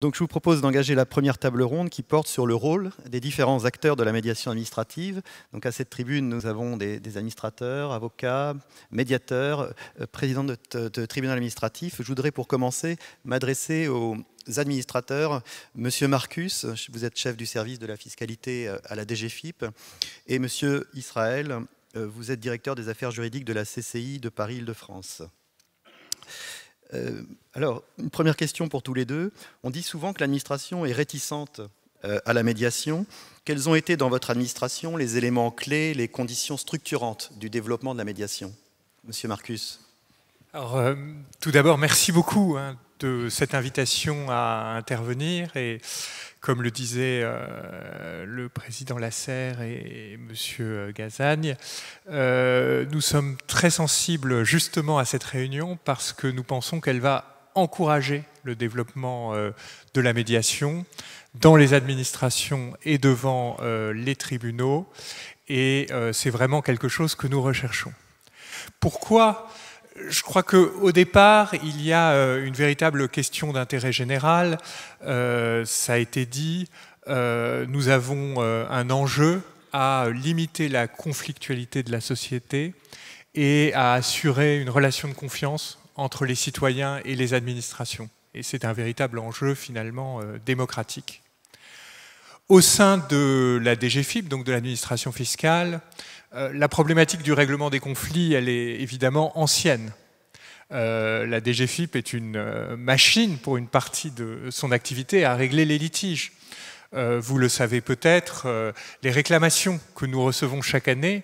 Donc je vous propose d'engager la première table ronde qui porte sur le rôle des différents acteurs de la médiation administrative. Donc à cette tribune, nous avons des administrateurs, avocats, médiateurs, présidents de tribunal administratif. Je voudrais pour commencer m'adresser aux administrateurs. Monsieur Marcus, vous êtes chef du service de la fiscalité à la DGFiP, et Monsieur Israël, vous êtes directeur des affaires juridiques de la CCI de Paris-Île-de-France. Alors, une première question pour tous les deux. On dit souvent que l'administration est réticente à la médiation. Quels ont été dans votre administration les éléments clés, les conditions structurantes du développement de la médiation? Monsieur Marcus. Alors, tout d'abord, merci beaucoup de cette invitation à intervenir. Et comme le disait le président Lasserre et monsieur Gazagne, nous sommes très sensibles justement à cette réunion parce que nous pensons qu'elle va encourager le développement de la médiation dans les administrations et devant les tribunaux. Et c'est vraiment quelque chose que nous recherchons. Pourquoi ? Je crois qu'au départ, il y a une véritable question d'intérêt général. Ça a été dit, nous avons un enjeu à limiter la conflictualité de la société et à assurer une relation de confiance entre les citoyens et les administrations. Et c'est un véritable enjeu finalement démocratique. Au sein de la DGFiP, donc de l'administration fiscale, la problématique du règlement des conflits, elle est évidemment ancienne. La DGFiP est une machine pour une partie de son activité à régler les litiges. Vous le savez peut-être, les réclamations que nous recevons chaque année,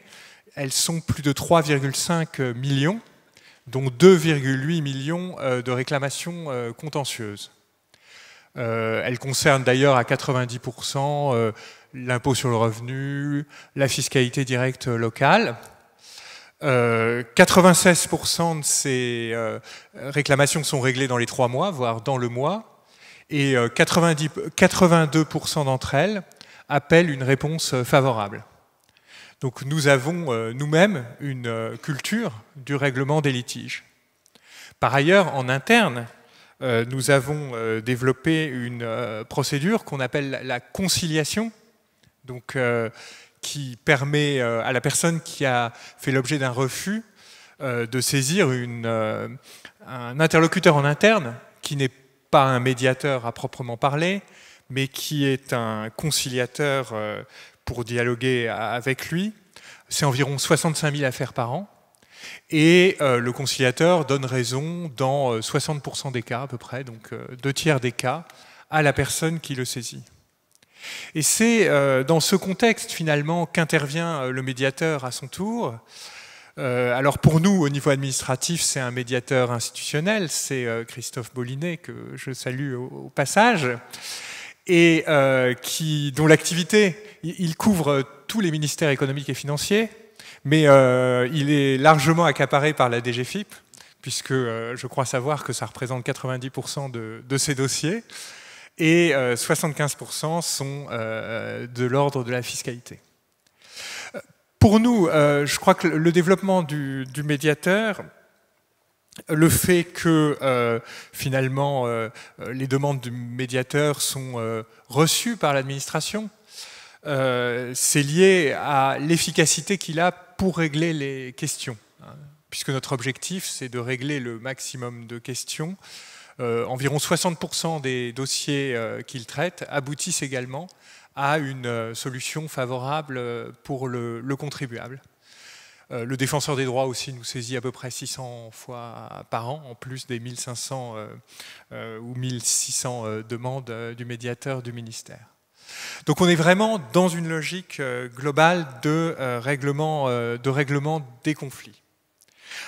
elles sont plus de 3,5 millions, dont 2,8 millions de réclamations contentieuses. Elles concernent d'ailleurs à 90% l'impôt sur le revenu, la fiscalité directe locale. 96% de ces réclamations sont réglées dans les 3 mois, voire dans le mois, et 82% d'entre elles appellent une réponse favorable. Donc nous avons nous-mêmes une culture du règlement des litiges. Par ailleurs, en interne, nous avons développé une procédure qu'on appelle la conciliation, donc, qui permet à la personne qui a fait l'objet d'un refus de saisir un interlocuteur en interne qui n'est pas un médiateur à proprement parler, mais qui est un conciliateur pour dialoguer avec lui. C'est environ 65 000 affaires par an. Et le conciliateur donne raison dans 60% des cas à peu près, donc 2/3 des cas, à la personne qui le saisit. Et c'est dans ce contexte finalement qu'intervient le médiateur à son tour. Alors pour nous, au niveau administratif, c'est un médiateur institutionnel, c'est Christophe Bollinet, que je salue au passage, et dont l'activité, il couvre tous les ministères économiques et financiers, mais il est largement accaparé par la DGFiP, puisque je crois savoir que ça représente 90% de ces dossiers, et 75% sont de l'ordre de la fiscalité. Pour nous, je crois que le développement du médiateur, le fait que finalement les demandes du médiateur sont reçues par l'administration, c'est lié à l'efficacité qu'il a pour régler les questions, puisque notre objectif, c'est de régler le maximum de questions. Environ 60% des dossiers qu'il traite aboutissent également à une solution favorable pour le contribuable. Le défenseur des droits aussi nous saisit à peu près 600 fois par an, en plus des 1500 ou 1600 demandes du médiateur du ministère. Donc on est vraiment dans une logique globale de règlement des conflits.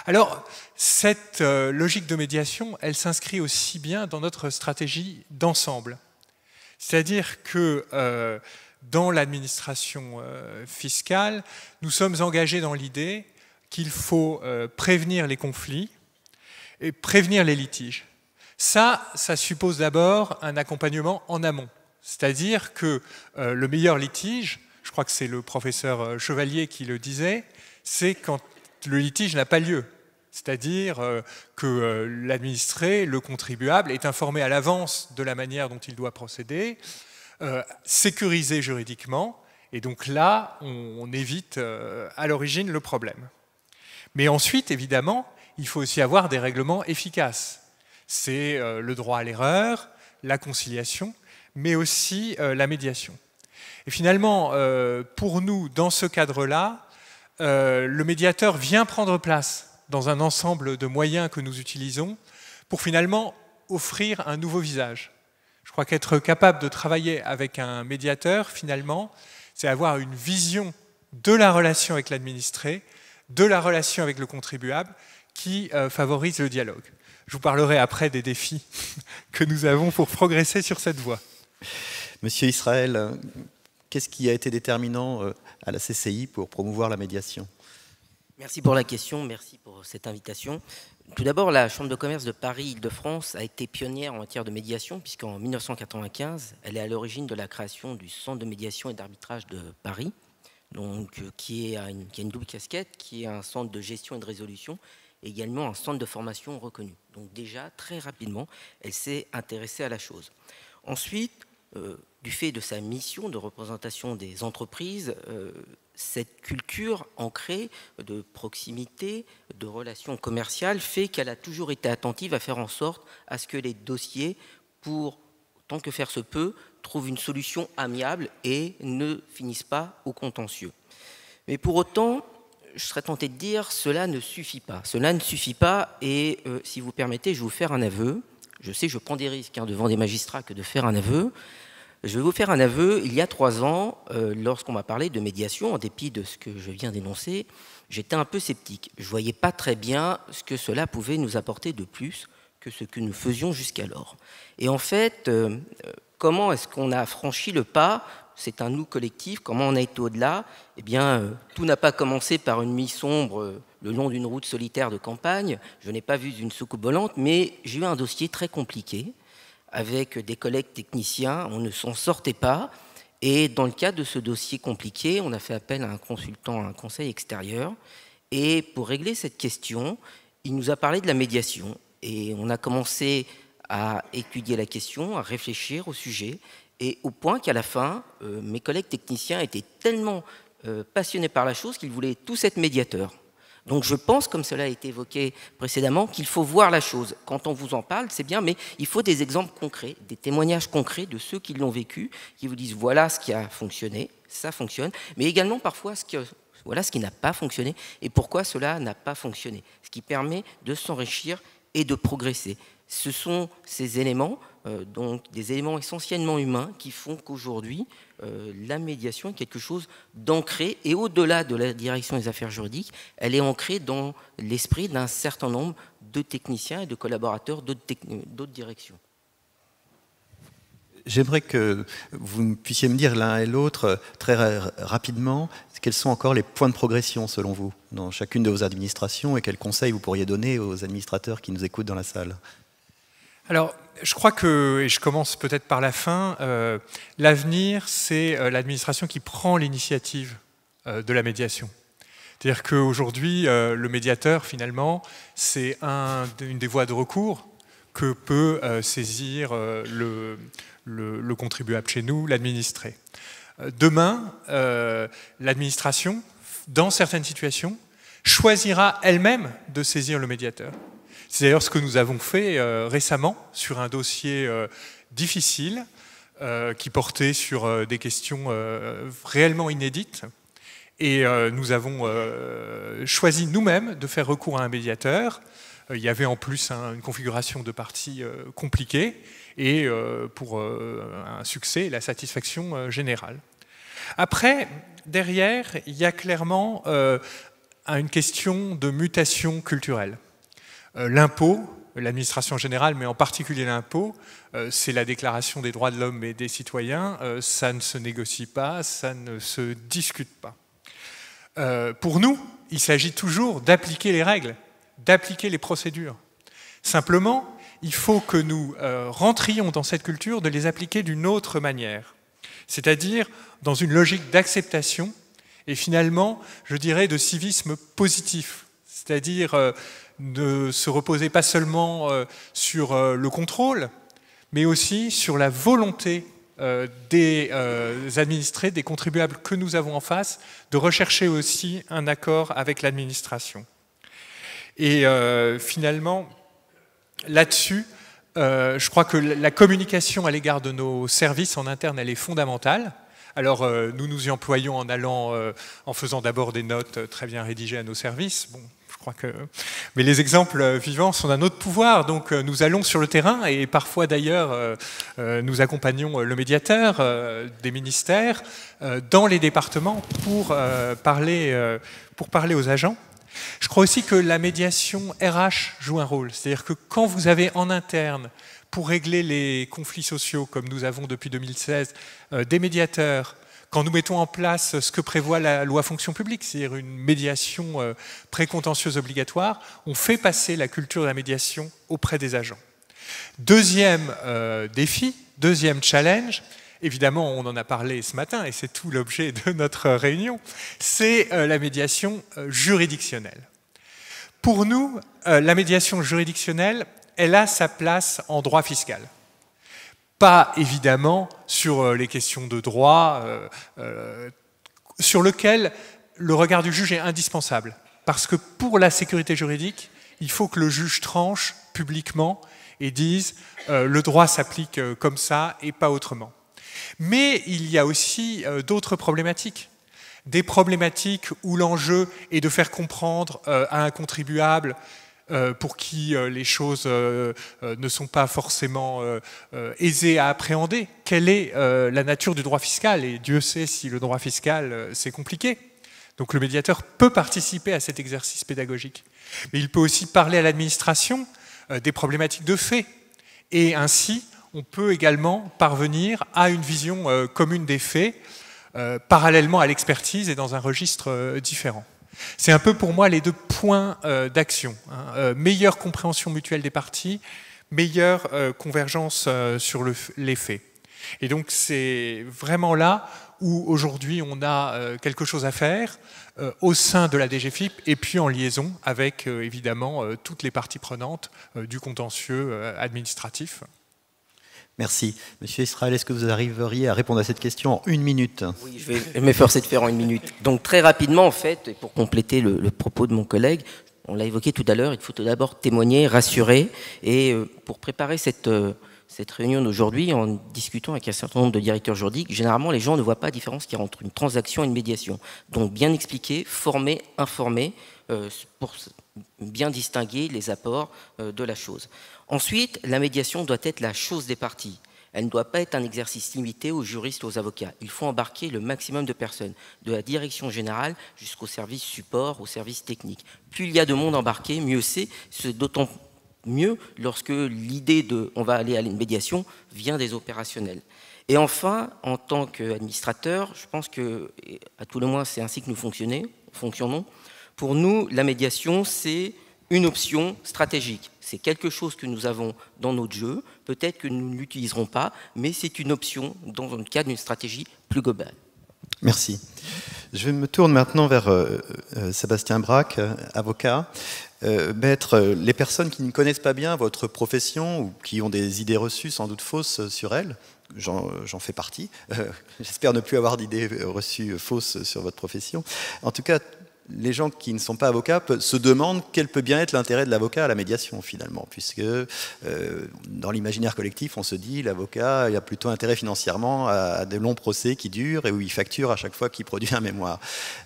Alors, cette logique de médiation, elle s'inscrit aussi bien dans notre stratégie d'ensemble. C'est-à-dire que dans l'administration fiscale, nous sommes engagés dans l'idée qu'il faut prévenir les conflits et prévenir les litiges. Ça suppose d'abord un accompagnement en amont. C'est-à-dire que le meilleur litige, je crois que c'est le professeur Chevalier qui le disait, c'est quand le litige n'a pas lieu. C'est-à-dire que l'administré, le contribuable, est informé à l'avance de la manière dont il doit procéder, sécurisé juridiquement, et donc là, on évite à l'origine le problème. Mais ensuite, évidemment, il faut aussi avoir des règlements efficaces. C'est le droit à l'erreur, la conciliation, mais aussi la médiation. Et finalement, pour nous, dans ce cadre-là, le médiateur vient prendre place dans un ensemble de moyens que nous utilisons pour finalement offrir un nouveau visage. Je crois qu'être capable de travailler avec un médiateur, finalement, c'est avoir une vision de la relation avec l'administré, de la relation avec le contribuable, qui favorise le dialogue. Je vous parlerai après des défis que nous avons pour progresser sur cette voie. Monsieur Israël, qu'est-ce qui a été déterminant à la CCI pour promouvoir la médiation? Merci pour la question, merci pour cette invitation. Tout d'abord, la Chambre de commerce de Paris-Île-de-France a été pionnière en matière de médiation, puisqu'en 1995, elle est à l'origine de la création du Centre de médiation et d'arbitrage de Paris, donc, qui a une double casquette, qui est un centre de gestion et de résolution, et également un centre de formation reconnu. Donc déjà, très rapidement, elle s'est intéressée à la chose. Ensuite, du fait de sa mission de représentation des entreprises, cette culture ancrée de proximité, de relations commerciales, fait qu'elle a toujours été attentive à faire en sorte à ce que les dossiers, pour tant que faire se peut, trouvent une solution amiable et ne finissent pas au contentieux. Mais pour autant, je serais tenté de dire, cela ne suffit pas. Cela ne suffit pas, et si vous permettez, je vais vous faire un aveu. Je sais, je prends des risques devant des magistrats que de faire un aveu. Je vais vous faire un aveu. Il y a 3 ans, lorsqu'on m'a parlé de médiation, en dépit de ce que je viens d'énoncer, j'étais un peu sceptique. Je ne voyais pas très bien ce que cela pouvait nous apporter de plus que ce que nous faisions jusqu'alors. Et en fait, comment est-ce qu'on a franchi le pas? C'est un nous collectif. Comment on a été au-delà? Eh bien, tout n'a pas commencé par une nuit sombre le long d'une route solitaire de campagne. Je n'ai pas vu une soucoupe volante, mais j'ai eu un dossier très compliqué avec des collègues techniciens. On ne s'en sortait pas. Et dans le cadre de ce dossier compliqué, on a fait appel à un consultant, à un conseil extérieur. Et pour régler cette question, il nous a parlé de la médiation. Et on a commencé à étudier la question, à réfléchir au sujet. Et au point qu'à la fin, mes collègues techniciens étaient tellement passionnés par la chose qu'ils voulaient tous être médiateurs. Donc je pense, comme cela a été évoqué précédemment, qu'il faut voir la chose. Quand on vous en parle, c'est bien, mais il faut des exemples concrets, des témoignages concrets de ceux qui l'ont vécu, qui vous disent voilà ce qui a fonctionné, ça fonctionne, mais également parfois voilà ce qui n'a pas fonctionné et pourquoi cela n'a pas fonctionné, ce qui permet de s'enrichir et de progresser. Ce sont ces éléments, donc des éléments essentiellement humains, qui font qu'aujourd'hui, la médiation est quelque chose d'ancré, et au-delà de la direction des affaires juridiques, elle est ancrée dans l'esprit d'un certain nombre de techniciens et de collaborateurs d'autres directions. J'aimerais que vous puissiez me dire l'un et l'autre très rapidement quels sont encore les points de progression selon vous dans chacune de vos administrations et quels conseils vous pourriez donner aux administrateurs qui nous écoutent dans la salle. Alors, je crois que, et je commence peut-être par la fin, l'avenir, c'est l'administration qui prend l'initiative de la médiation. C'est-à-dire qu'aujourd'hui, le médiateur, finalement, c'est une des voies de recours que peut saisir le contribuable chez nous, l'administré. Demain, l'administration, dans certaines situations, choisira elle-même de saisir le médiateur. C'est d'ailleurs ce que nous avons fait récemment sur un dossier difficile qui portait sur des questions réellement inédites. Et nous avons choisi nous-mêmes de faire recours à un médiateur. Il y avait en plus une configuration de parties compliquée et pour un succès et la satisfaction générale. Après, derrière, il y a clairement une question de mutation culturelle. L'impôt, l'administration générale, mais en particulier l'impôt, c'est la déclaration des droits de l'homme et des citoyens, ça ne se négocie pas, ça ne se discute pas. Pour nous, il s'agit toujours d'appliquer les règles, d'appliquer les procédures. Simplement, il faut que nous rentrions dans cette culture de les appliquer d'une autre manière, c'est-à-dire dans une logique d'acceptation et finalement, je dirais, de civisme positif, c'est-à-dire ne se reposer pas seulement sur le contrôle, mais aussi sur la volonté des administrés, des contribuables que nous avons en face, de rechercher aussi un accord avec l'administration. Et finalement, là-dessus, je crois que la communication à l'égard de nos services en interne, elle est fondamentale. Alors, nous nous y employons en allant, en faisant d'abord des notes très bien rédigées à nos services. Bon, je crois que... Mais les exemples vivants sont d'un autre pouvoir. Donc, nous allons sur le terrain et parfois, d'ailleurs, nous accompagnons le médiateur des ministères dans les départements pour parler aux agents. Je crois aussi que la médiation RH joue un rôle. C'est-à-dire que quand vous avez en interne, pour régler les conflits sociaux, comme nous avons depuis 2016, des médiateurs, quand nous mettons en place ce que prévoit la loi fonction publique, c'est-à-dire une médiation précontentieuse obligatoire, on fait passer la culture de la médiation auprès des agents. Deuxième défi, deuxième challenge, évidemment on en a parlé ce matin et c'est tout l'objet de notre réunion, c'est la médiation juridictionnelle. Pour nous, la médiation juridictionnelle, elle a sa place en droit fiscal. Pas évidemment sur les questions de droit, sur lequel le regard du juge est indispensable. Parce que pour la sécurité juridique, il faut que le juge tranche publiquement et dise le droit s'applique comme ça et pas autrement. Mais il y a aussi d'autres problématiques. Des problématiques où l'enjeu est de faire comprendre à un contribuable pour qui les choses ne sont pas forcément aisées à appréhender. Quelle est la nature du droit fiscal? Et Dieu sait si le droit fiscal, c'est compliqué. Donc le médiateur peut participer à cet exercice pédagogique. Mais il peut aussi parler à l'administration des problématiques de fait. Et ainsi, on peut également parvenir à une vision commune des faits, parallèlement à l'expertise et dans un registre différent. C'est un peu pour moi les deux points d'action. Meilleure compréhension mutuelle des parties, meilleure convergence sur les faits. Et donc c'est vraiment là où aujourd'hui on a quelque chose à faire au sein de la DGFiP et puis en liaison avec évidemment toutes les parties prenantes du contentieux administratif. Merci. Monsieur Israël, est-ce que vous arriveriez à répondre à cette question en 1 minute? Oui, je vais m'efforcer de faire en 1 minute. Donc très rapidement, en fait, et pour compléter le propos de mon collègue, on l'a évoqué tout à l'heure, il faut tout d'abord témoigner, rassurer. Et pour préparer cette réunion d'aujourd'hui, en discutant avec un certain nombre de directeurs juridiques, généralement les gens ne voient pas la différence qu'il y a entre une transaction et une médiation. Donc bien expliquer, former, informer, pour bien distinguer les apports de la chose. Ensuite, la médiation doit être la chose des parties. Elle ne doit pas être un exercice limité aux juristes, aux avocats. Il faut embarquer le maximum de personnes, de la direction générale jusqu'au service support, au service technique. Plus il y a de monde embarqué, mieux c'est d'autant mieux lorsque l'idée de « on va aller à une médiation » vient des opérationnels. Et enfin, en tant qu'administrateur, je pense que, à tout le moins, c'est ainsi que nous fonctionnons. Pour nous, la médiation, c'est une option stratégique. C'est quelque chose que nous avons dans notre jeu, peut-être que nous ne l'utiliserons pas, mais c'est une option dans le cadre d'une stratégie plus globale. Merci. Je me tourne maintenant vers Sébastien Braque, avocat. Maître, les personnes qui ne connaissent pas bien votre profession ou qui ont des idées reçues, sans doute fausses sur elle, j'en fais partie, j'espère ne plus avoir d'idées reçues fausses sur votre profession. En tout cas, les gens qui ne sont pas avocats se demandent quel peut bien être l'intérêt de l'avocat à la médiation finalement, puisque dans l'imaginaire collectif, on se dit l'avocat il a plutôt intérêt financièrement à de longs procès qui durent et où il facture à chaque fois qu'il produit un mémoire.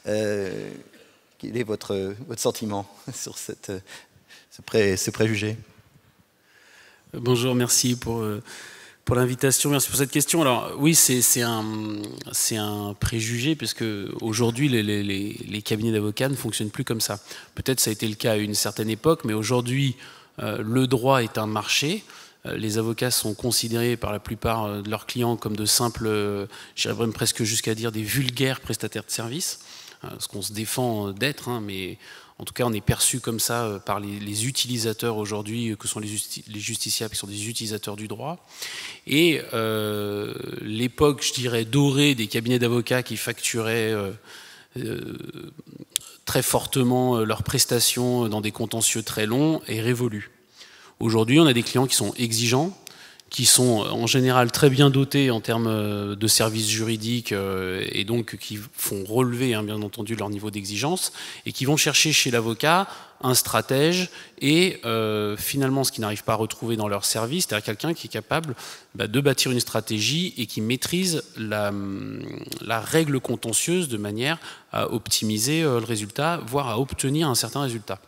Quel est votre sentiment sur ce préjugé? Bonjour, merci pour l'invitation, merci pour cette question. Alors oui, c'est un préjugé parce que aujourd'hui les cabinets d'avocats ne fonctionnent plus comme ça. Peut-être ça a été le cas à une certaine époque, mais aujourd'hui le droit est un marché. Les avocats sont considérés par la plupart de leurs clients comme de simples, j'irais même presque jusqu'à dire des vulgaires prestataires de services, ce qu'on se défend d'être, hein, mais en tout cas, on est perçu comme ça par les utilisateurs aujourd'hui, que sont les justiciables, qui sont des utilisateurs du droit. Et l'époque, je dirais, dorée des cabinets d'avocats qui facturaient très fortement leurs prestations dans des contentieux très longs est révolue. Aujourd'hui, on a des clients qui sont exigeants, qui sont en général très bien dotés en termes de services juridiques et donc qui font relever bien entendu leur niveau d'exigence et qui vont chercher chez l'avocat un stratège et finalement ce qu'ils n'arrivent pas à retrouver dans leur service, c'est-à-dire quelqu'un qui est capable de bâtir une stratégie et qui maîtrise la règle contentieuse de manière à optimiser le résultat, voire à obtenir un certain résultat.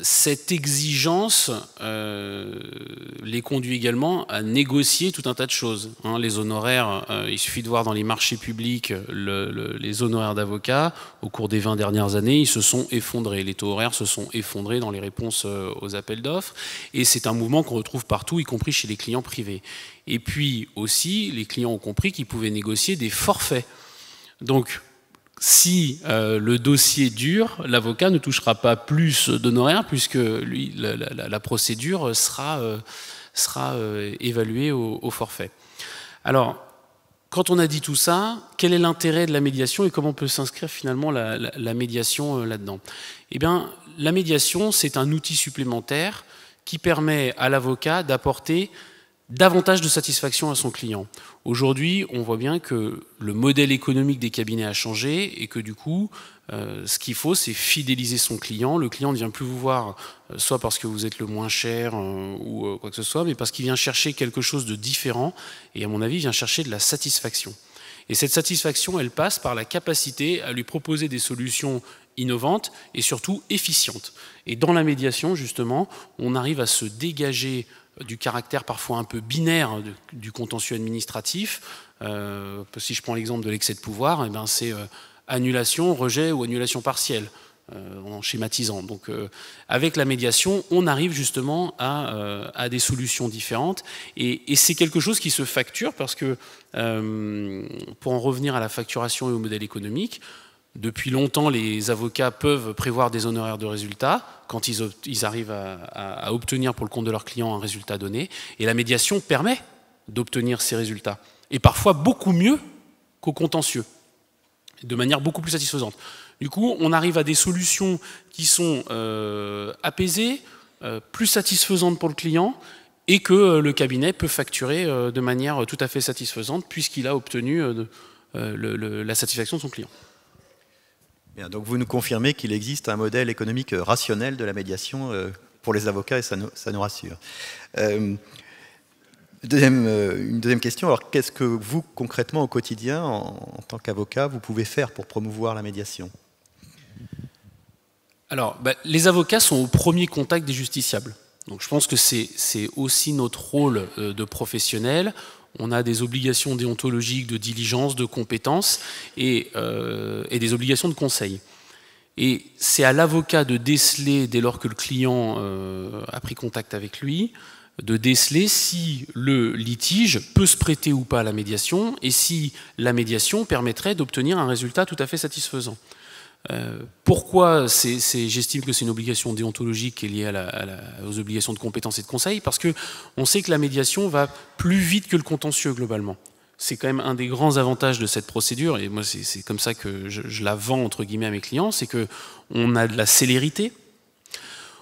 Cette exigence les conduit également à négocier tout un tas de choses. Les honoraires, il suffit de voir dans les marchés publics les honoraires d'avocats. Au cours des 20 dernières années, ils se sont effondrés. Les taux horaires se sont effondrés dans les réponses aux appels d'offres. Et c'est un mouvement qu'on retrouve partout, y compris chez les clients privés. Et puis aussi, les clients ont compris qu'ils pouvaient négocier des forfaits. Donc, si le dossier dure, l'avocat ne touchera pas plus d'honoraires puisque lui, la procédure sera évaluée au forfait. Alors, quand on a dit tout ça, quel est l'intérêt de la médiation et comment peut s'inscrire finalement la médiation là-dedans? Eh bien, la médiation, c'est un outil supplémentaire qui permet à l'avocat d'apporter davantage de satisfaction à son client. Aujourd'hui, on voit bien que le modèle économique des cabinets a changé et que du coup, ce qu'il faut, c'est fidéliser son client. Le client ne vient plus vous voir soit parce que vous êtes le moins cher ou quoi que ce soit, mais parce qu'il vient chercher quelque chose de différent et à mon avis, il vient chercher de la satisfaction. Et cette satisfaction, elle passe par la capacité à lui proposer des solutions innovantes et surtout efficientes. Et dans la médiation, justement, on arrive à se dégager du caractère parfois un peu binaire du contentieux administratif. Si je prends l'exemple de l'excès de pouvoir, c'est annulation, rejet ou annulation partielle, en schématisant. Donc avec la médiation, on arrive justement à des solutions différentes. Et c'est quelque chose qui se facture parce que, pour en revenir à la facturation et au modèle économique, depuis longtemps, les avocats peuvent prévoir des honoraires de résultats quand ils arrivent à obtenir pour le compte de leur client un résultat donné. Et la médiation permet d'obtenir ces résultats. Et parfois beaucoup mieux qu'au contentieux, de manière beaucoup plus satisfaisante. Du coup, on arrive à des solutions qui sont apaisées, plus satisfaisantes pour le client et que le cabinet peut facturer de manière tout à fait satisfaisante puisqu'il a obtenu la satisfaction de son client. Bien, donc vous nous confirmez qu'il existe un modèle économique rationnel de la médiation pour les avocats et ça nous rassure. Une deuxième question, alors qu'est-ce que vous concrètement au quotidien en tant qu'avocat vous pouvez faire pour promouvoir la médiation? Alors les avocats sont au premier contact des justiciables. Donc je pense que c'est aussi notre rôle de professionnel. On a des obligations déontologiques, de diligence, de compétences et des obligations de conseil. Et c'est à l'avocat de déceler, dès lors que le client a pris contact avec lui, de déceler si le litige peut se prêter ou pas à la médiation et si la médiation permettrait d'obtenir un résultat tout à fait satisfaisant. Pourquoi j'estime que c'est une obligation déontologique qui est liée aux obligations de compétence et de conseil? Parce qu'on sait que la médiation va plus vite que le contentieux globalement. C'est quand même un des grands avantages de cette procédure, et moi c'est comme ça que je la vends entre guillemets à mes clients, c'est qu'on a de la célérité,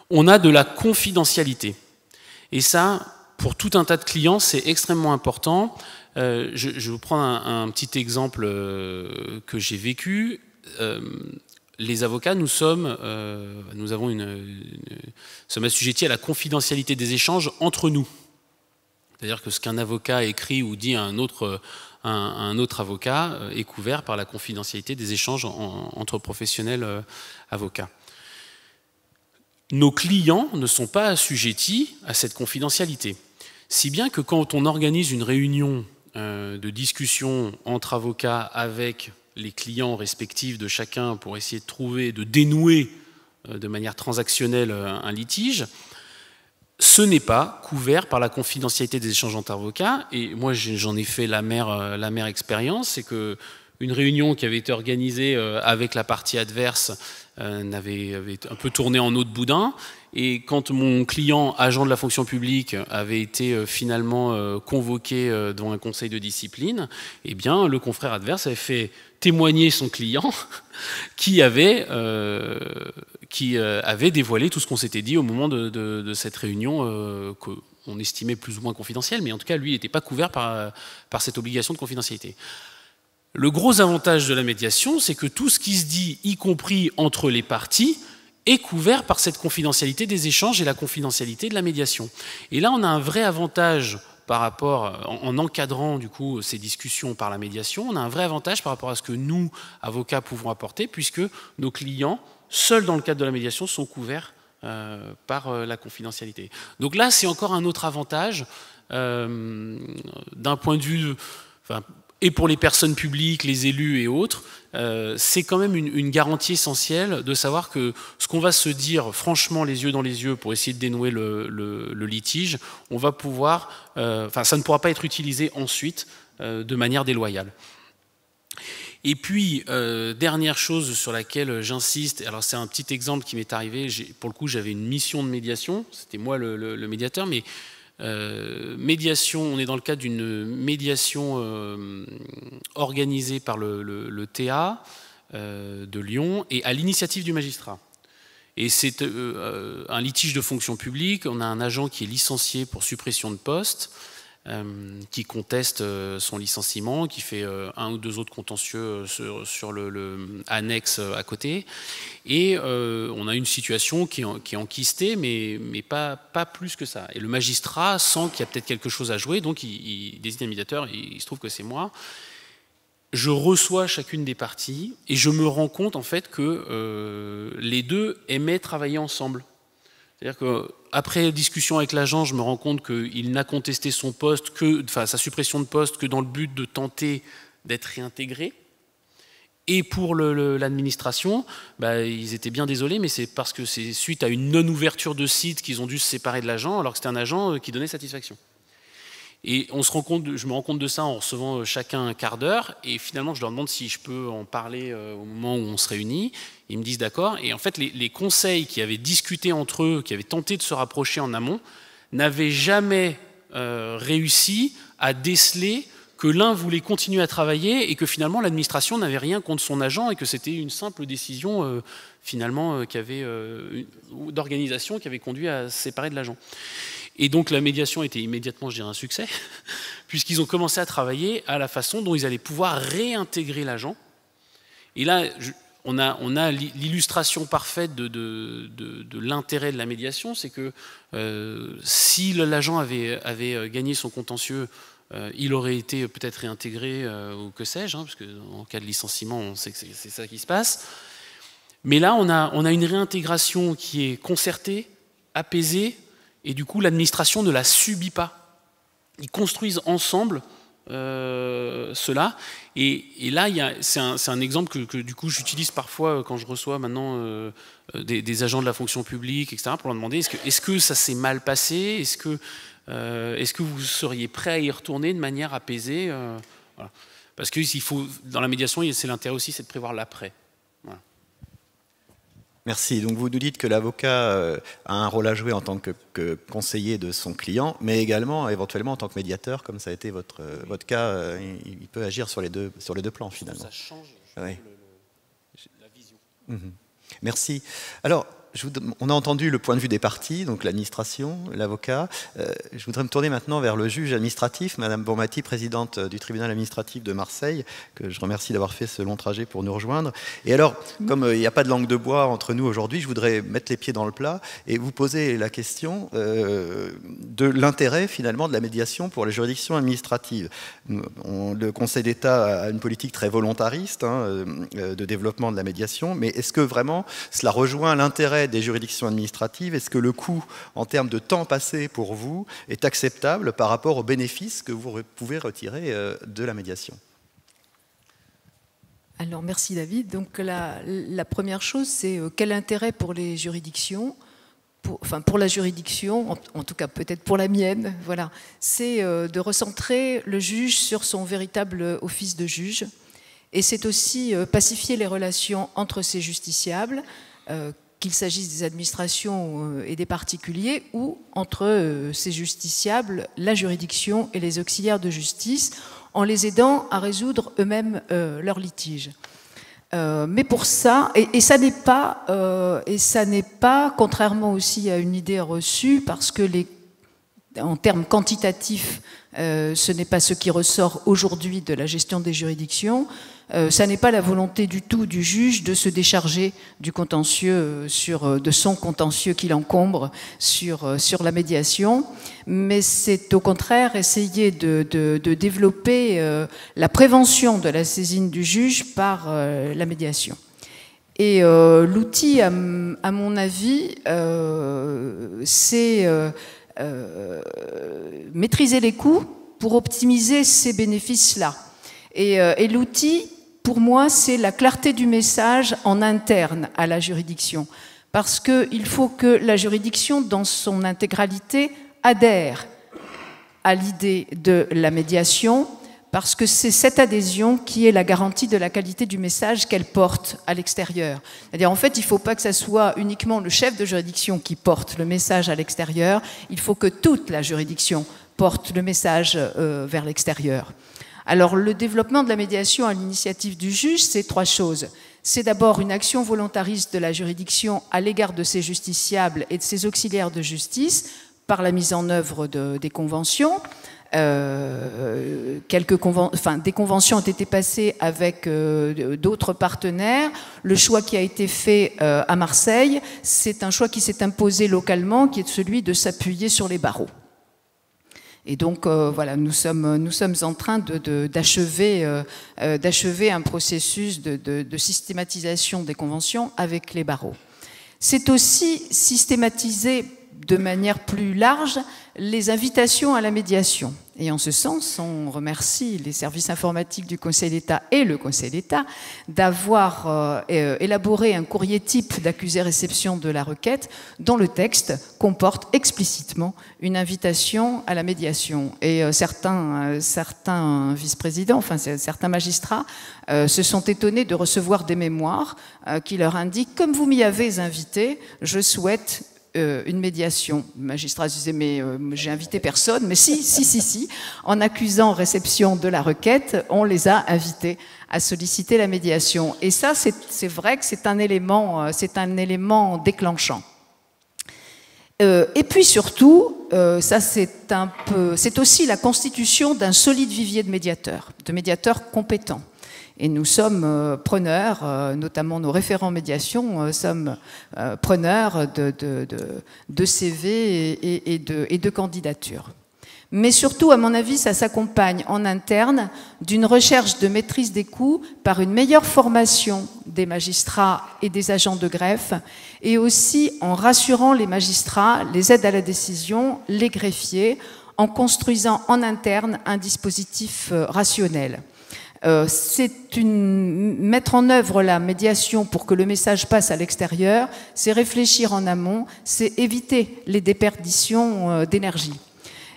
on a de la confidentialité. Et ça, pour tout un tas de clients, c'est extrêmement important. Je vais vous prendre un petit exemple que j'ai vécu. Les avocats, nous sommes assujettis à la confidentialité des échanges entre nous. C'est-à-dire que ce qu'un avocat écrit ou dit à un autre avocat est couvert par la confidentialité des échanges entre professionnels avocats. Nos clients ne sont pas assujettis à cette confidentialité. Si bien que quand on organise une réunion de discussion entre avocats avec les clients respectifs de chacun pour essayer de dénouer de manière transactionnelle un litige, ce n'est pas couvert par la confidentialité des échanges entre avocats. Et moi, j'en ai fait l'amère expérience, c'est qu'une réunion qui avait été organisée avec la partie adverse avait un peu tourné en eau de boudin. Et quand mon client, agent de la fonction publique, avait été finalement convoqué devant un conseil de discipline, eh bien, le confrère adverse avait fait témoigner son client qui avait dévoilé tout ce qu'on s'était dit au moment de cette réunion qu'on estimait plus ou moins confidentielle, mais en tout cas, lui, il n'était pas couvert par cette obligation de confidentialité. Le gros avantage de la médiation, c'est que tout ce qui se dit, y compris entre les parties, est couvert par cette confidentialité des échanges et la confidentialité de la médiation. Et là, on a un vrai avantage par rapport, en encadrant du coup ces discussions par la médiation, on a un vrai avantage par rapport à ce que nous, avocats, pouvons apporter, puisque nos clients, seuls dans le cadre de la médiation, sont couverts par la confidentialité. Donc là, c'est encore un autre avantage d'un point de vue... et pour les personnes publiques, les élus et autres, c'est quand même une garantie essentielle de savoir que ce qu'on va se dire franchement les yeux dans les yeux pour essayer de dénouer le litige, on va pouvoir, ça ne pourra pas être utilisé ensuite de manière déloyale. Et puis, dernière chose sur laquelle j'insiste, alors c'est un petit exemple qui m'est arrivé, pour le coup j'avais une mission de médiation, c'était moi le médiateur, mais médiation, on est dans le cadre d'une médiation organisée par le TA de Lyon et à l'initiative du magistrat. Et c'est un litige de fonction publique, on a un agent qui est licencié pour suppression de poste, qui conteste son licenciement, qui fait un ou deux autres contentieux sur le annexe à côté. Et on a une situation qui est enquistée, mais pas plus que ça. Et le magistrat sent qu'il y a peut-être quelque chose à jouer, donc il désigne un médiateur, il se trouve que c'est moi. Je reçois chacune des parties et je me rends compte en fait que les deux aimaient travailler ensemble. C'est-à-dire qu'après discussion avec l'agent, je me rends compte qu'il n'a contesté son poste sa suppression de poste que dans le but de tenter d'être réintégré. Et pour l'administration, ils étaient bien désolés, mais c'est parce que c'est suite à une non-ouverture de site qu'ils ont dû se séparer de l'agent, alors que c'était un agent qui donnait satisfaction. Et je me rends compte de ça en recevant chacun un quart d'heure, et finalement je leur demande si je peux en parler au moment où on se réunit. Ils me disent d'accord, et en fait les conseils qui avaient discuté entre eux, qui avaient tenté de se rapprocher en amont, n'avaient jamais réussi à déceler que l'un voulait continuer à travailler et que finalement l'administration n'avait rien contre son agent et que c'était une simple décision finalement d'organisation qui avait conduit à se séparer de l'agent. Et donc la médiation était immédiatement, je dirais, un succès, puisqu'ils ont commencé à travailler à la façon dont ils allaient pouvoir réintégrer l'agent. Et là, on a l'illustration parfaite de l'intérêt de la médiation, c'est que si l'agent avait gagné son contentieux, il aurait été peut-être réintégré ou que sais-je, parce qu'en cas de licenciement, on sait que c'est ça qui se passe. Mais là, on a une réintégration qui est concertée, apaisée, et du coup, l'administration ne la subit pas. Ils construisent ensemble cela. Et là, c'est un exemple que du coup, j'utilise parfois quand je reçois maintenant des agents de la fonction publique, etc., pour leur demander est-ce que ça s'est mal passé ? Est-ce que vous seriez prêt à y retourner de manière apaisée voilà. Parce que dans la médiation, c'est l'intérêt aussi, c'est de prévoir l'après. Voilà. Merci. Donc vous nous dites que l'avocat a un rôle à jouer en tant que conseiller de son client, mais également éventuellement en tant que médiateur, comme ça a été votre cas, il peut agir sur les deux plans finalement. Ça change oui. la vision. Merci. Alors, on a entendu le point de vue des parties, donc l'administration, l'avocat. Je voudrais me tourner maintenant vers le juge administratif, Madame Bonmati, présidente du tribunal administratif de Marseille, que je remercie d'avoir fait ce long trajet pour nous rejoindre. Et alors, comme il n'y a pas de langue de bois entre nous aujourd'hui, je voudrais mettre les pieds dans le plat et vous poser la question de l'intérêt finalement de la médiation pour les juridictions administratives. Le Conseil d'État a une politique très volontariste de développement de la médiation, mais est-ce que vraiment cela rejoint l'intérêt des juridictions administratives? Est-ce que le coût en termes de temps passé pour vous est acceptable par rapport aux bénéfices que vous pouvez retirer de la médiation? Alors merci David. Donc la première chose, c'est quel intérêt pour les juridictions, pour la juridiction, en tout cas peut-être pour la mienne, voilà, c'est de recentrer le juge sur son véritable office de juge. Et c'est aussi pacifier les relations entre ces justiciables qu'il s'agisse des administrations et des particuliers, ou entre ces justiciables, la juridiction et les auxiliaires de justice, en les aidant à résoudre eux-mêmes leurs litiges. Mais pour ça, et ça n'est pas, contrairement aussi à une idée reçue, parce que en termes quantitatifs, ce n'est pas ce qui ressort aujourd'hui de la gestion des juridictions, ça n'est pas la volonté du tout du juge de se décharger du contentieux, de son contentieux qui l'encombre sur la médiation, mais c'est au contraire essayer de développer la prévention de la saisine du juge par la médiation. Et l'outil, à mon avis, c'est maîtriser les coûts pour optimiser ces bénéfices-là. Et l'outil, pour moi, c'est la clarté du message en interne à la juridiction. Parce qu'il faut que la juridiction, dans son intégralité, adhère à l'idée de la médiation, parce que c'est cette adhésion qui est la garantie de la qualité du message qu'elle porte à l'extérieur. C'est-à-dire, en fait, il ne faut pas que ça soit uniquement le chef de juridiction qui porte le message à l'extérieur, il faut que toute la juridiction porte le message vers l'extérieur. Alors, le développement de la médiation à l'initiative du juge, c'est 3 choses. C'est d'abord une action volontariste de la juridiction à l'égard de ses justiciables et de ses auxiliaires de justice par la mise en œuvre des conventions. Des conventions ont été passées avec d'autres partenaires. Le choix qui a été fait à Marseille, c'est un choix qui s'est imposé localement, qui est celui de s'appuyer sur les barreaux. Et donc, voilà, nous sommes en train d'achever un processus de systématisation des conventions avec les barreaux. C'est aussi systématiser de manière plus large les invitations à la médiation. Et en ce sens, on remercie les services informatiques du Conseil d'État et le Conseil d'État d'avoir élaboré un courrier type d'accusé-réception de la requête dont le texte comporte explicitement une invitation à la médiation. Et certains vice-présidents, enfin certains magistrats se sont étonnés de recevoir des mémoires qui leur indiquent « Comme vous m'y avez invité, je souhaite une médiation ». Le magistrat disait « Mais j'ai invité personne ». Mais si. En accusant réception de la requête, on les a invités à solliciter la médiation. Et ça, c'est vrai que c'est un élément déclenchant. Et puis surtout, ça c'est aussi la constitution d'un solide vivier de médiateurs compétents. Et nous sommes preneurs, notamment nos référents médiation, sommes preneurs de CV et de candidatures. Mais surtout, à mon avis, ça s'accompagne en interne d'une recherche de maîtrise des coûts par une meilleure formation des magistrats et des agents de greffe, et aussi en rassurant les magistrats, les aides à la décision, les greffiers, en construisant en interne un dispositif rationnel. Mettre en œuvre la médiation pour que le message passe à l'extérieur, c'est réfléchir en amont, c'est éviter les déperditions d'énergie.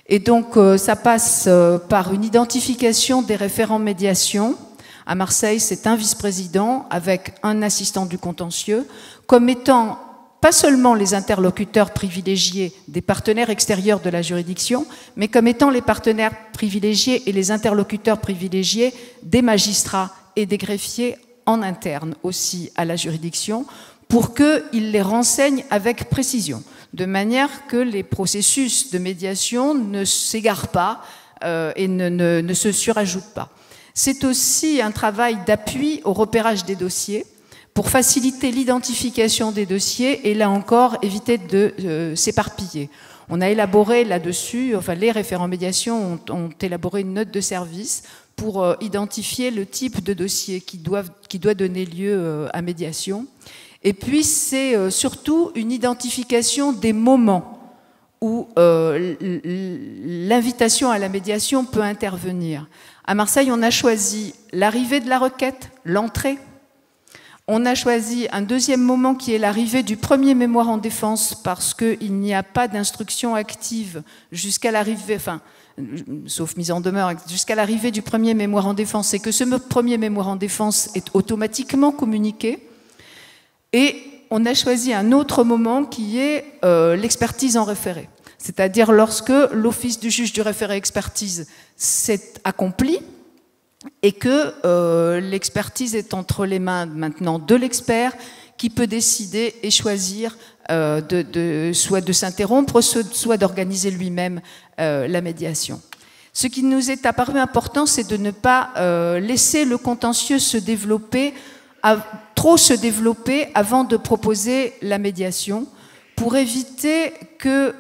Et donc ça passe par une identification des référents médiation. À Marseille, c'est un vice-président avec un assistant du contentieux, comme étant pas seulement les interlocuteurs privilégiés des partenaires extérieurs de la juridiction, mais comme étant les partenaires privilégiés et les interlocuteurs privilégiés des magistrats et des greffiers en interne aussi à la juridiction, pour qu'ils les renseignent avec précision, de manière que les processus de médiation ne s'égarent pas et ne se surajoutent pas. C'est aussi un travail d'appui au repérage des dossiers, pour faciliter l'identification des dossiers et là encore éviter de s'éparpiller. On a élaboré là-dessus, enfin les référents médiation ont élaboré une note de service pour identifier le type de dossier qui doit donner lieu à médiation. Et puis c'est surtout une identification des moments où l'invitation à la médiation peut intervenir. À Marseille, on a choisi l'arrivée de la requête, l'entrée. On a choisi un deuxième moment qui est l'arrivée du premier mémoire en défense parce qu'il n'y a pas d'instruction active jusqu'à l'arrivée, enfin, sauf mise en demeure, jusqu'à l'arrivée du premier mémoire en défense, et que ce premier mémoire en défense est automatiquement communiqué. Et on a choisi un autre moment qui est l'expertise en référé. C'est-à-dire lorsque l'office du juge du référé expertise s'est accompli et que l'expertise est entre les mains maintenant de l'expert qui peut décider et choisir soit de s'interrompre, soit d'organiser lui-même la médiation. Ce qui nous est apparu important, c'est de ne pas laisser le contentieux trop se développer avant de proposer la médiation, pour éviter que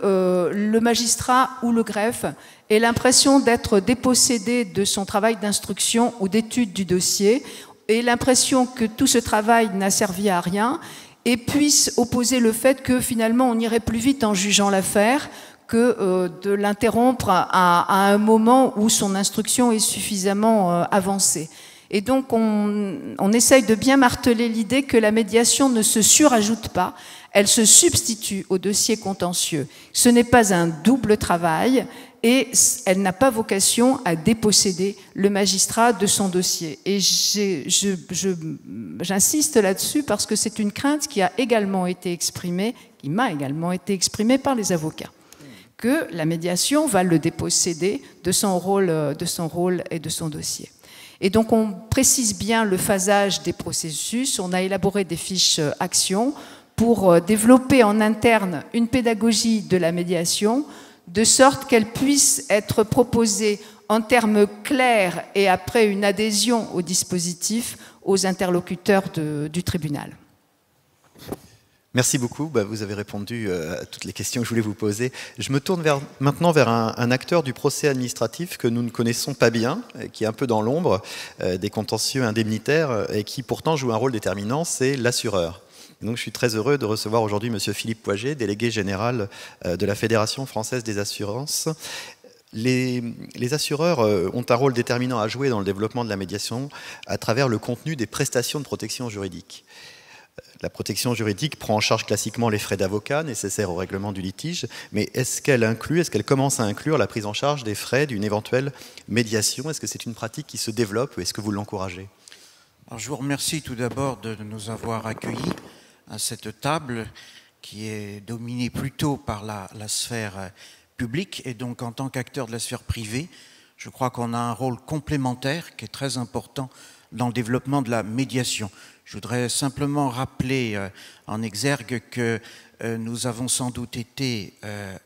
le magistrat ou le greffe ait l'impression d'être dépossédé de son travail d'instruction ou d'étude du dossier, ait l'impression que tout ce travail n'a servi à rien, et puisse opposer le fait que finalement on irait plus vite en jugeant l'affaire que de l'interrompre à un moment où son instruction est suffisamment avancée. Et donc on essaye de bien marteler l'idée que la médiation ne se surajoute pas, elle se substitue au dossier contentieux. Ce n'est pas un double travail et elle n'a pas vocation à déposséder le magistrat de son dossier. Et j'insiste là-dessus parce que c'est une crainte qui a également été exprimée, qui m'a également été exprimée par les avocats, que la médiation va le déposséder de son rôle et de son dossier. Et donc on précise bien le phasage des processus, on a élaboré des fiches actions pour développer en interne une pédagogie de la médiation, de sorte qu'elle puisse être proposée en termes clairs et après une adhésion au dispositif aux interlocuteurs du tribunal. Merci beaucoup, vous avez répondu à toutes les questions que je voulais vous poser. Je me tourne maintenant vers un acteur du procès administratif que nous ne connaissons pas bien, qui est un peu dans l'ombre des contentieux indemnitaires et qui pourtant joue un rôle déterminant, c'est l'assureur. Donc je suis très heureux de recevoir aujourd'hui M. Philippe Poiget, délégué général de la Fédération française des assurances. Les assureurs ont un rôle déterminant à jouer dans le développement de la médiation à travers le contenu des prestations de protection juridique. La protection juridique prend en charge classiquement les frais d'avocat nécessaires au règlement du litige, mais est-ce qu'elle commence à inclure la prise en charge des frais d'une éventuelle médiation? Est-ce que c'est une pratique qui se développe ou est-ce que vous l'encouragez? Alors, je vous remercie tout d'abord de nous avoir accueillis à cette table qui est dominée plutôt par la sphère publique, et donc en tant qu'acteur de la sphère privée, je crois qu'on a un rôle complémentaire qui est très important dans le développement de la médiation. Je voudrais simplement rappeler en exergue que nous avons sans doute été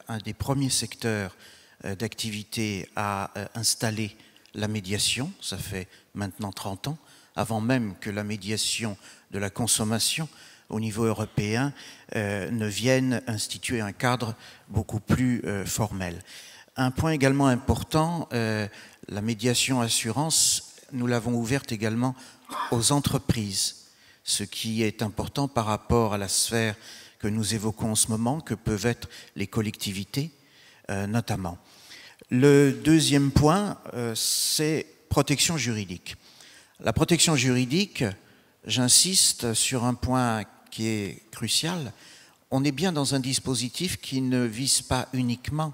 un des premiers secteurs d'activité à installer la médiation. Ça fait maintenant 30 ans, avant même que la médiation de la consommation au niveau européen ne vienne instituer un cadre beaucoup plus formel. Un point également important, la médiation assurance, nous l'avons ouverte également aux entreprises, ce qui est important par rapport à la sphère que nous évoquons en ce moment, que peuvent être les collectivités notamment. Le deuxième point, c'est protection juridique. La protection juridique, j'insiste sur un point qui est crucial, on est bien dans un dispositif qui ne vise pas uniquement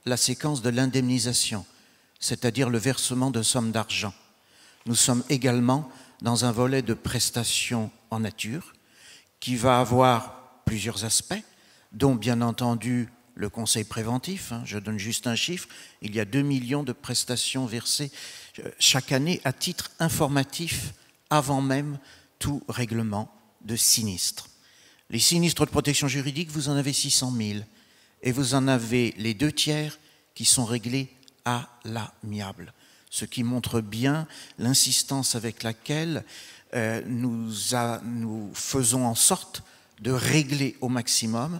la séquence de l'indemnisation, c'est-à-dire le versement de sommes d'argent. Nous sommes également dans un volet de prestations en nature qui va avoir plusieurs aspects, dont bien entendu le conseil préventif. Je donne juste un chiffre, il y a 2 millions de prestations versées chaque année à titre informatif avant même tout règlement de sinistre. Les sinistres de protection juridique, vous en avez 600 000 et vous en avez les 2/3 qui sont réglés à l'amiable. Ce qui montre bien l'insistance avec laquelle nous faisons en sorte de régler au maximum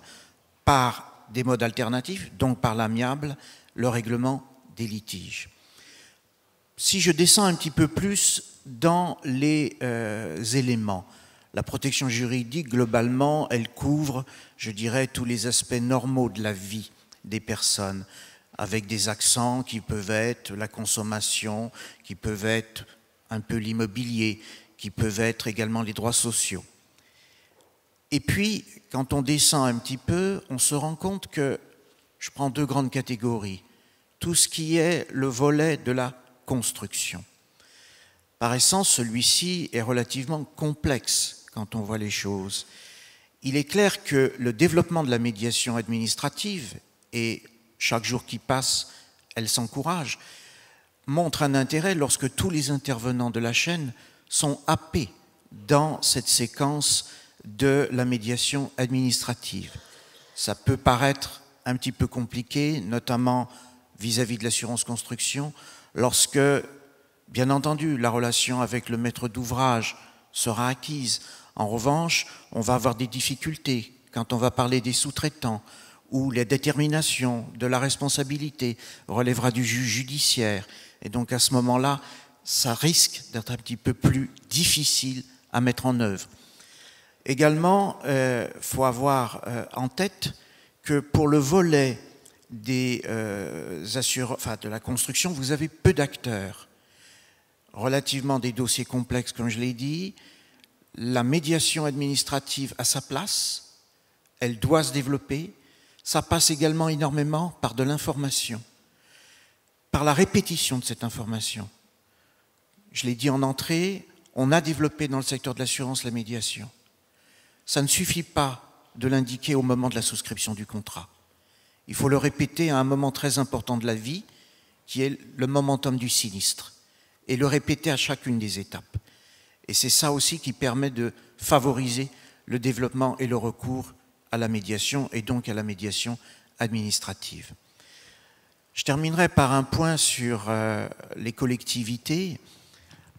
par des modes alternatifs, donc par l'amiable, le règlement des litiges. Si je descends un petit peu plus dans les éléments, la protection juridique, globalement, elle couvre, je dirais, tous les aspects normaux de la vie des personnes, avec des accents qui peuvent être la consommation, qui peuvent être un peu l'immobilier, qui peuvent être également les droits sociaux. Et puis, quand on descend un petit peu, on se rend compte que, je prends 2 grandes catégories, tout ce qui est le volet de la construction. Par essence, celui-ci est relativement complexe quand on voit les choses. Il est clair que le développement de la médiation administrative, et chaque jour qui passe, elle s'encourage, montre un intérêt lorsque tous les intervenants de la chaîne sont happés dans cette séquence de la médiation administrative. Ça peut paraître un petit peu compliqué, notamment vis-à-vis de l'assurance construction, lorsque, bien entendu, la relation avec le maître d'ouvrage sera acquise. En revanche, on va avoir des difficultés quand on va parler des sous-traitants, où la détermination de la responsabilité relèvera du juge judiciaire. Et donc à ce moment-là, ça risque d'être un petit peu plus difficile à mettre en œuvre. Également, faut avoir en tête que pour le volet des de la construction, vous avez peu d'acteurs. Relativement des dossiers complexes, comme je l'ai dit, la médiation administrative a sa place, elle doit se développer. Ça passe également énormément par de l'information, par la répétition de cette information. Je l'ai dit en entrée, on a développé dans le secteur de l'assurance la médiation. Ça ne suffit pas de l'indiquer au moment de la souscription du contrat. Il faut le répéter à un moment très important de la vie, qui est le momentum du sinistre, et le répéter à chacune des étapes. Et c'est ça aussi qui permet de favoriser le développement et le recours à la médiation, et donc à la médiation administrative. Je terminerai par un point sur les collectivités.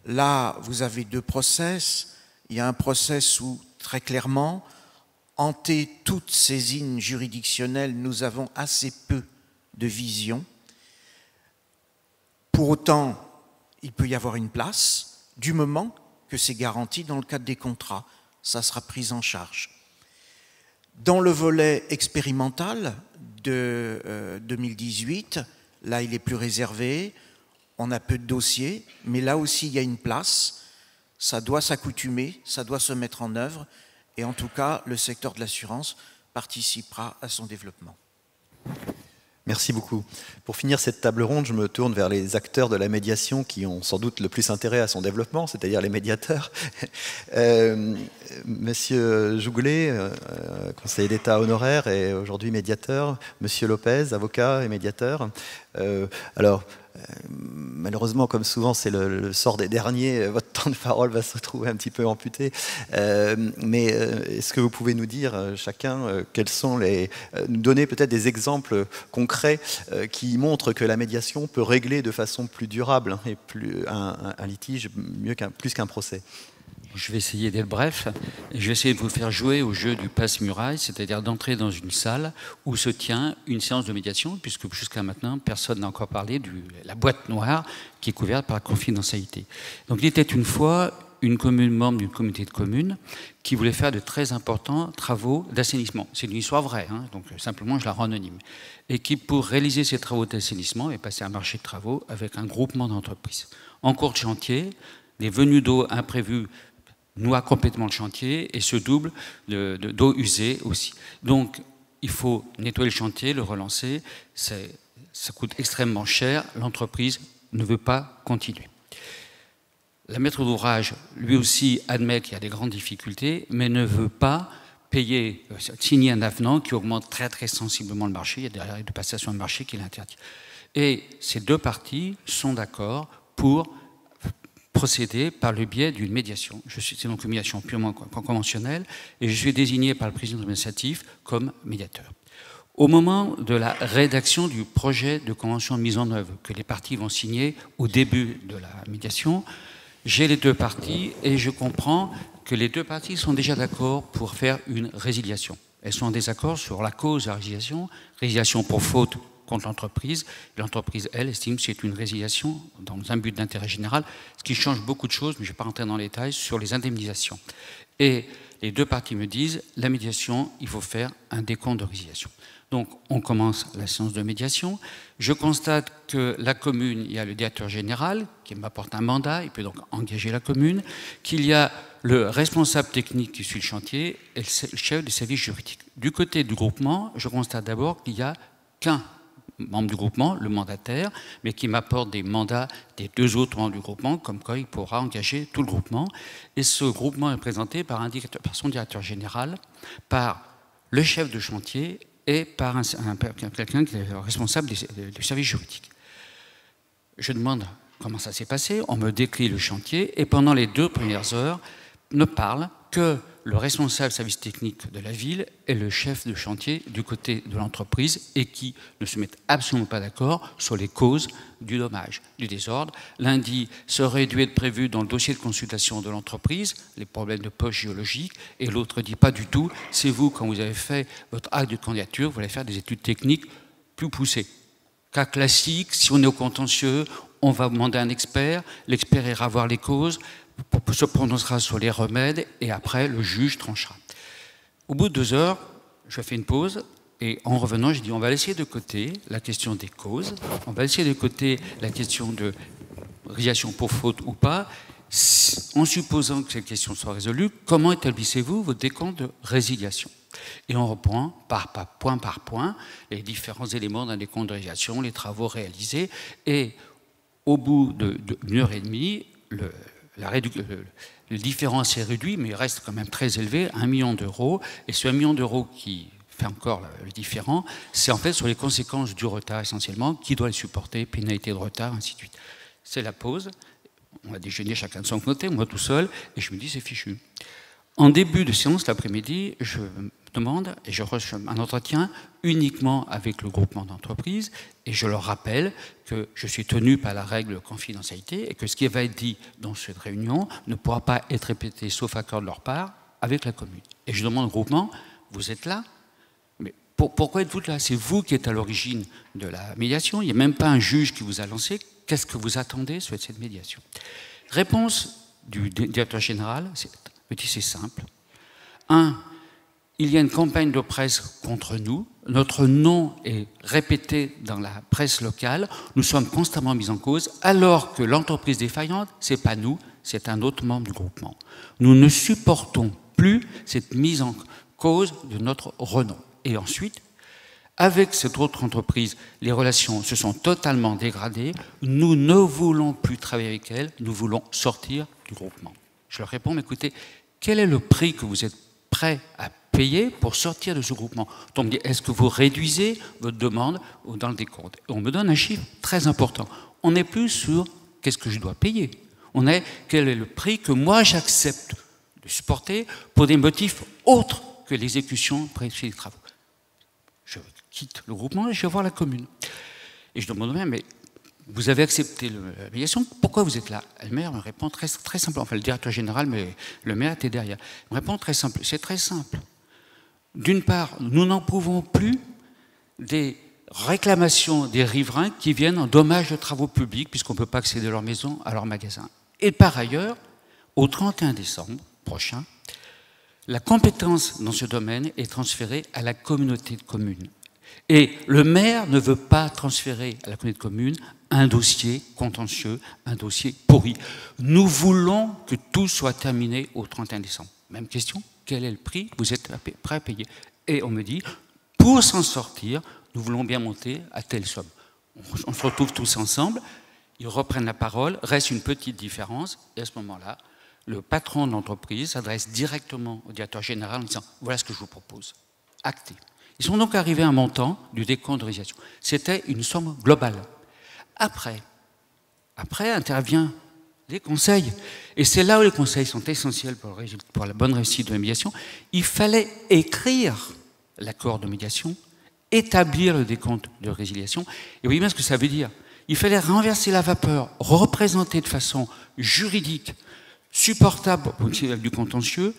Là, vous avez deux process. Il y a un process où, très clairement, hanté toute saisine juridictionnelle, nous avons assez peu de vision. Pour autant, il peut y avoir une place, du moment que c'est garanti dans le cadre des contrats. Ça sera pris en charge. Dans le volet expérimental de 2018, là, il est plus réservé. On a peu de dossiers, mais là aussi, il y a une place. Ça doit s'accoutumer, ça doit se mettre en œuvre. Et en tout cas, le secteur de l'assurance participera à son développement. Merci beaucoup. Pour finir cette table ronde, je me tourne vers les acteurs de la médiation qui ont sans doute le plus intérêt à son développement, c'est-à-dire les médiateurs. Monsieur Jouglet, conseiller d'État honoraire et aujourd'hui médiateur. Monsieur Lopez, avocat et médiateur. Malheureusement, comme souvent, c'est le sort des derniers, votre temps de parole va se retrouver un petit peu amputé. Mais est-ce que vous pouvez nous dire chacun quels sont nous donner peut-être des exemples concrets qui montrent que la médiation peut régler de façon plus durable et un litige plus qu'un procès? Je vais essayer d'être bref. Je vais essayer de vous faire jouer au jeu du passe-muraille, c'est-à-dire d'entrer dans une salle où se tient une séance de médiation, puisque jusqu'à maintenant, personne n'a encore parlé de la boîte noire qui est couverte par la confidentialité. Donc il était une fois une commune membre d'une communauté de communes qui voulait faire de très importants travaux d'assainissement. C'est une histoire vraie, hein, donc simplement je la rends anonyme. Et qui, pour réaliser ces travaux d'assainissement, est passé à un marché de travaux avec un groupement d'entreprises. En cours de chantier, des venues d'eau imprévues noie complètement le chantier et se double d'eau usée aussi. Donc, il faut nettoyer le chantier, le relancer. Ça coûte extrêmement cher. L'entreprise ne veut pas continuer. La maître d'ouvrage, lui aussi, admet qu'il y a des grandes difficultés, mais ne veut pas payer, signer un avenant qui augmente très très sensiblement le marché. Il y a des règles de passation de marché qui l'interdit. Et ces deux parties sont d'accord pour procéder par le biais d'une médiation. C'est donc une médiation purement conventionnelle et je suis désigné par le président administratif comme médiateur. Au moment de la rédaction du projet de convention de mise en œuvre que les parties vont signer au début de la médiation, j'ai les deux parties et je comprends que les deux parties sont déjà d'accord pour faire une résiliation. Elles sont en désaccord sur la cause de la résiliation pour faute contre l'entreprise. L'entreprise, elle, estime que c'est une résiliation dans un but d'intérêt général, ce qui change beaucoup de choses, mais je ne vais pas rentrer dans les détails, sur les indemnisations. Et les deux parties me disent, la médiation, il faut faire un décompte de résiliation. Donc, on commence la séance de médiation. Je constate que la commune, il y a le directeur général qui m'apporte un mandat, il peut donc engager la commune, qu'il y a le responsable technique qui suit le chantier et le chef des services juridiques. Du côté du groupement, je constate d'abord qu'il n'y a qu'un membre du groupement, le mandataire, mais qui m'apporte des mandats des 2 autres membres du groupement, comme quoi il pourra engager tout le groupement. Et ce groupement est présenté par son directeur général, par le chef de chantier et par quelqu'un qui est responsable du service juridique. Je demande comment ça s'est passé, on me décrit le chantier, et pendant les 2 premières heures, ne parle que le responsable service technique de la ville et le chef de chantier du côté de l'entreprise, et qui ne se mettent absolument pas d'accord sur les causes du dommage, du désordre. L'un dit ça aurait dû être prévu dans le dossier de consultation de l'entreprise, les problèmes de poche géologique, et l'autre dit pas du tout, c'est vous, quand vous avez fait votre acte de candidature, vous allez faire des études techniques plus poussées. Cas classique, si on est au contentieux, on va demander un expert, l'expert ira voir les causes, se prononcera sur les remèdes, et après le juge tranchera. Au bout de 2 heures, je fais une pause, et en revenant, je dis on va laisser de côté la question des causes, on va laisser de côté la question de résiliation pour faute ou pas, en supposant que cette question soit résolue, comment établissez-vous votre décompte de résiliation? Et on reprend point par point les différents éléments d'un décompte de résiliation, les travaux réalisés, et au bout d'1 heure et demie, le différence est réduit, mais il reste quand même très élevé, 1 million d'euros. Et ce 1 million d'euros qui fait encore le différent, c'est en fait sur les conséquences du retard essentiellement, qui doit le supporter, pénalité de retard, ainsi de suite. C'est la pause, on va déjeuner chacun de son côté, moi tout seul, et je me dis c'est fichu. En début de séance, l'après-midi, je demande, et je reçois un entretien uniquement avec le groupement d'entreprise, et je leur rappelle que je suis tenu par la règle de confidentialité et que ce qui va être dit dans cette réunion ne pourra pas être répété, sauf accord de leur part, avec la commune. Et je demande au groupement, vous êtes là? Mais pourquoi êtes-vous là? C'est vous qui êtes à l'origine de la médiation, il n'y a même pas un juge qui vous a lancé. Qu'est-ce que vous attendez sur cette médiation? Réponse du directeur général, c'est simple. 1. Il y a une campagne de presse contre nous. Notre nom est répété dans la presse locale. Nous sommes constamment mis en cause, alors que l'entreprise défaillante, ce n'est pas nous, c'est un autre membre du groupement. Nous ne supportons plus cette mise en cause de notre renom. Et ensuite, avec cette autre entreprise, les relations se sont totalement dégradées. Nous ne voulons plus travailler avec elle, nous voulons sortir du groupement. Je leur réponds, mais écoutez, quel est le prix que vous êtes prêt à payer pour sortir de ce groupement? On me dit, est-ce que vous réduisez votre demande dans le décompte? Et on me donne un chiffre très important. On n'est plus sur qu'est-ce que je dois payer. On est quel est le prix que moi j'accepte de supporter pour des motifs autres que l'exécution précise des travaux. Je quitte le groupement et je vais voir la commune. Et je demande même, mais vous avez accepté la médiation, pourquoi vous êtes là? Le maire me répond très simple, enfin le directeur général, mais le maire était derrière. Il me répond très simple, c'est très simple. D'une part, nous n'en pouvons plus des réclamations des riverains qui viennent en dommage de travaux publics, puisqu'on ne peut pas accéder à leur maison, à leur magasin. Et par ailleurs, au 31 décembre prochain, la compétence dans ce domaine est transférée à la communauté de communes. Et le maire ne veut pas transférer à la communauté de communes un dossier contentieux, un dossier pourri. Nous voulons que tout soit terminé au 31 décembre. Même question, quel est le prix que vous êtes prêt à payer? Et on me dit, pour s'en sortir, nous voulons bien monter à telle somme. On se retrouve tous ensemble, ils reprennent la parole, reste une petite différence, et à ce moment-là, le patron de l'entreprise s'adresse directement au directeur général en disant « Voilà ce que je vous propose, acté ». Ils sont donc arrivés à un montant du décompte de résiliation. C'était une somme globale. Après intervient les conseils. Et c'est là où les conseils sont essentiels pour la bonne réussite de la médiation. Il fallait écrire l'accord de médiation, établir le décompte de résiliation. Et vous voyez bien ce que ça veut dire. Il fallait renverser la vapeur, représenter de façon juridique, supportable au niveau du contentieux,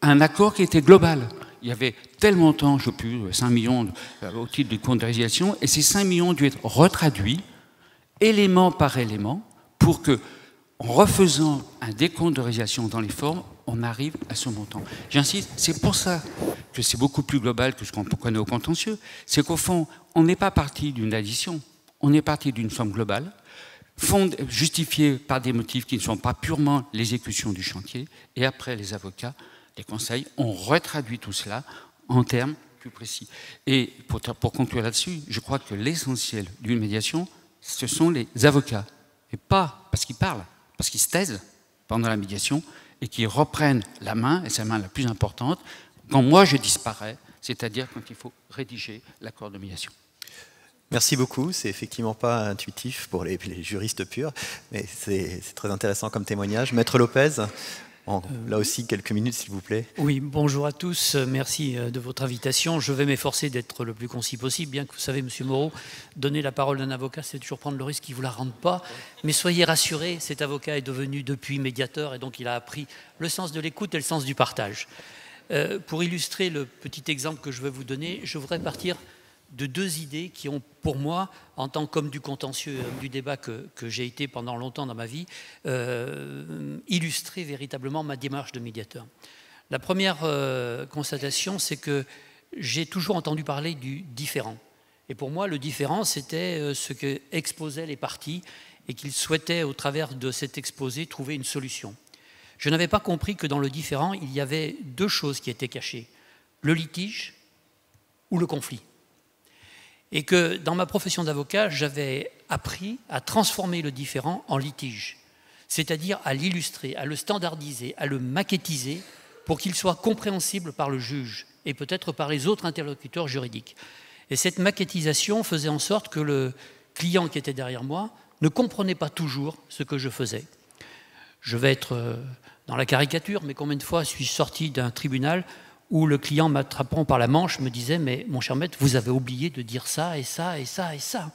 un accord qui était global. Il y avait tel montant, je ne sais plus, 5 millions au titre du compte de résiliation, et ces 5 millions ont dû être retraduits, élément par élément, pour que, en refaisant un décompte de résiliation dans les formes, on arrive à ce montant. J'insiste, c'est pour ça que c'est beaucoup plus global que ce qu'on connaît au contentieux. C'est qu'au fond, on n'est pas parti d'une addition, on est parti d'une somme globale, justifiée par des motifs qui ne sont pas purement l'exécution du chantier, et après les avocats, les conseils ont retraduit tout cela en termes plus précis. Et pour conclure là-dessus, je crois que l'essentiel d'une médiation, ce sont les avocats. Et pas parce qu'ils parlent, parce qu'ils se taisent pendant la médiation et qu'ils reprennent la main, et c'est la main la plus importante, quand moi je disparais, c'est-à-dire quand il faut rédiger l'accord de médiation. Merci beaucoup. C'est effectivement pas intuitif pour les juristes purs, mais c'est très intéressant comme témoignage. Maître Lopez, là aussi quelques minutes s'il vous plaît. Oui, bonjour à tous. Merci de votre invitation. Je vais m'efforcer d'être le plus concis possible, bien que vous savez, Monsieur Moreau, donner la parole d'un avocat, c'est toujours prendre le risque qu'il ne vous la rende pas. Mais soyez rassurés, cet avocat est devenu depuis médiateur et donc il a appris le sens de l'écoute et le sens du partage. Pour illustrer le petit exemple que je vais vous donner, je voudrais partir de deux idées qui ont, pour moi, en tant qu'homme du contentieux, du débat que j'ai été pendant longtemps dans ma vie, illustré véritablement ma démarche de médiateur. La première constatation, c'est que j'ai toujours entendu parler du différent. Et pour moi, le différent, c'était ce que exposaient les parties et qu'ils souhaitaient, au travers de cet exposé, trouver une solution. Je n'avais pas compris que dans le différent, il y avait deux choses qui étaient cachées, le litige ou le conflit. Et que dans ma profession d'avocat, j'avais appris à transformer le différent en litige, c'est-à-dire à l'illustrer, à le standardiser, à le maquettiser pour qu'il soit compréhensible par le juge et peut-être par les autres interlocuteurs juridiques. Et cette maquettisation faisait en sorte que le client qui était derrière moi ne comprenait pas toujours ce que je faisais. Je vais être dans la caricature, mais combien de fois suis-je sorti d'un tribunal où le client, m'attrapant par la manche, me disait « Mais mon cher maître, vous avez oublié de dire ça et ça et ça et ça ».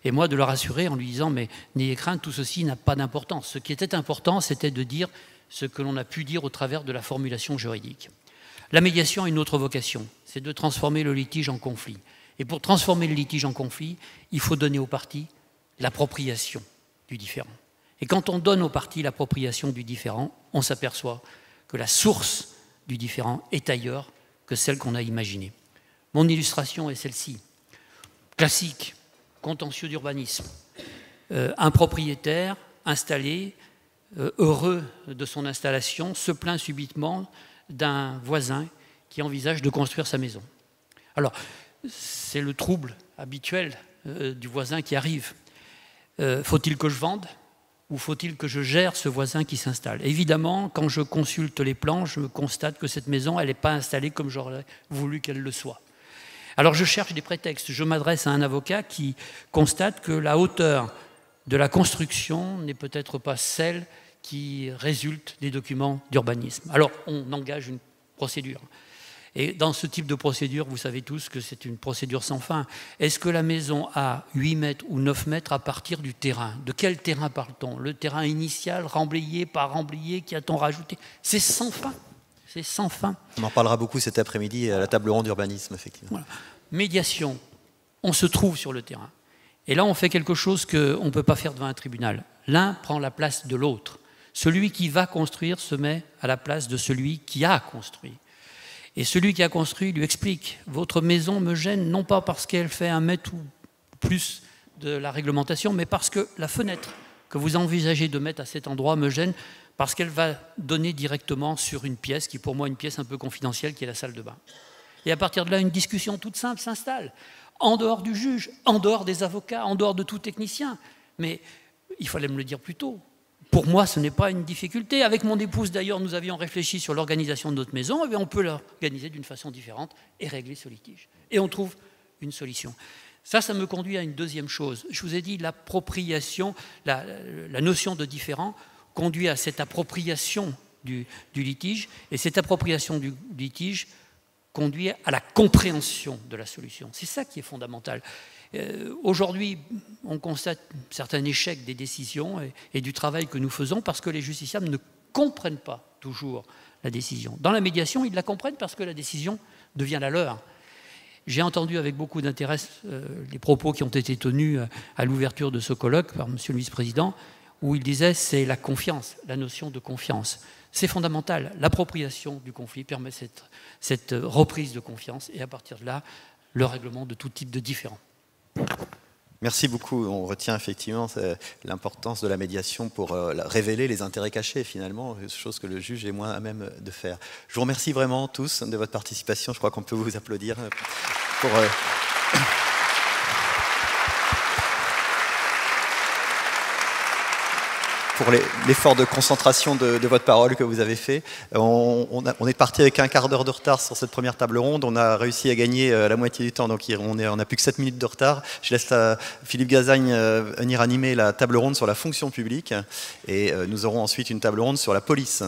Et moi, de le rassurer en lui disant « Mais n'ayez crainte, tout ceci n'a pas d'importance ». Ce qui était important, c'était de dire ce que l'on a pu dire au travers de la formulation juridique. La médiation a une autre vocation, c'est de transformer le litige en conflit. Et pour transformer le litige en conflit, il faut donner aux parties l'appropriation du différent. Et quand on donne aux parties l'appropriation du différent, on s'aperçoit que la source du différent est ailleurs que celle qu'on a imaginée. Mon illustration est celle-ci. Classique, contentieux d'urbanisme. Un propriétaire installé, heureux de son installation, se plaint subitement d'un voisin qui envisage de construire sa maison. Alors, c'est le trouble habituel du voisin qui arrive. Faut-il que je vende ? Ou faut-il que je gère ce voisin qui s'installe? Évidemment, quand je consulte les plans, je constate que cette maison, elle n'est pas installée comme j'aurais voulu qu'elle le soit. Alors je cherche des prétextes. Je m'adresse à un avocat qui constate que la hauteur de la construction n'est peut-être pas celle qui résulte des documents d'urbanisme. Alors on engage une procédure. Et dans ce type de procédure, vous savez tous que c'est une procédure sans fin. Est-ce que la maison a 8 mètres ou 9 mètres à partir du terrain? De quel terrain parle-t-on? Le terrain initial, remblayé, pas remblayé, qui a-t-on rajouté? C'est sans fin. C'est sans fin. On en parlera beaucoup cet après-midi à la table ronde d'urbanisme, effectivement. Voilà. Médiation, on se trouve sur le terrain. Et là, on fait quelque chose qu'on ne peut pas faire devant un tribunal. L'un prend la place de l'autre. Celui qui va construire se met à la place de celui qui a construit. Et celui qui a construit lui explique « Votre maison me gêne, non pas parce qu'elle fait 1 mètre ou plus de la réglementation, mais parce que la fenêtre que vous envisagez de mettre à cet endroit me gêne, parce qu'elle va donner directement sur une pièce, qui est pour moi une pièce un peu confidentielle, qui est la salle de bain. » Et à partir de là, une discussion toute simple s'installe, en dehors du juge, en dehors des avocats, en dehors de tout technicien. Mais il fallait me le dire plus tôt. Pour moi, ce n'est pas une difficulté. Avec mon épouse, d'ailleurs, nous avions réfléchi sur l'organisation de notre maison. Et bien, on peut l'organiser d'une façon différente et régler ce litige. Et on trouve une solution. Ça me conduit à une deuxième chose. Je vous ai dit, l'appropriation, la notion de différent conduit à cette appropriation du litige. Et cette appropriation du litige conduit à la compréhension de la solution. C'est ça qui est fondamental. Aujourd'hui, on constate certains échecs des décisions et du travail que nous faisons parce que les justiciables ne comprennent pas toujours la décision. Dans la médiation, ils la comprennent parce que la décision devient la leur. J'ai entendu avec beaucoup d'intérêt les propos qui ont été tenus à l'ouverture de ce colloque par Monsieur le vice-président, où il disait c'est la confiance, la notion de confiance. C'est fondamental. L'appropriation du conflit permet cette reprise de confiance et à partir de là, le règlement de tout type de différends. Merci beaucoup. On retient effectivement l'importance de la médiation pour révéler les intérêts cachés, finalement, chose que le juge est moins à même de faire. Je vous remercie vraiment tous de votre participation. Je crois qu'on peut vous applaudir pour... pour l'effort de concentration de votre parole que vous avez fait. On est parti avec un quart d'heure de retard sur cette première table ronde. On a réussi à gagner la moitié du temps, donc on n'a plus que 7 minutes de retard. Je laisse Philippe Gazagne venir animer la table ronde sur la fonction publique et nous aurons ensuite une table ronde sur la police.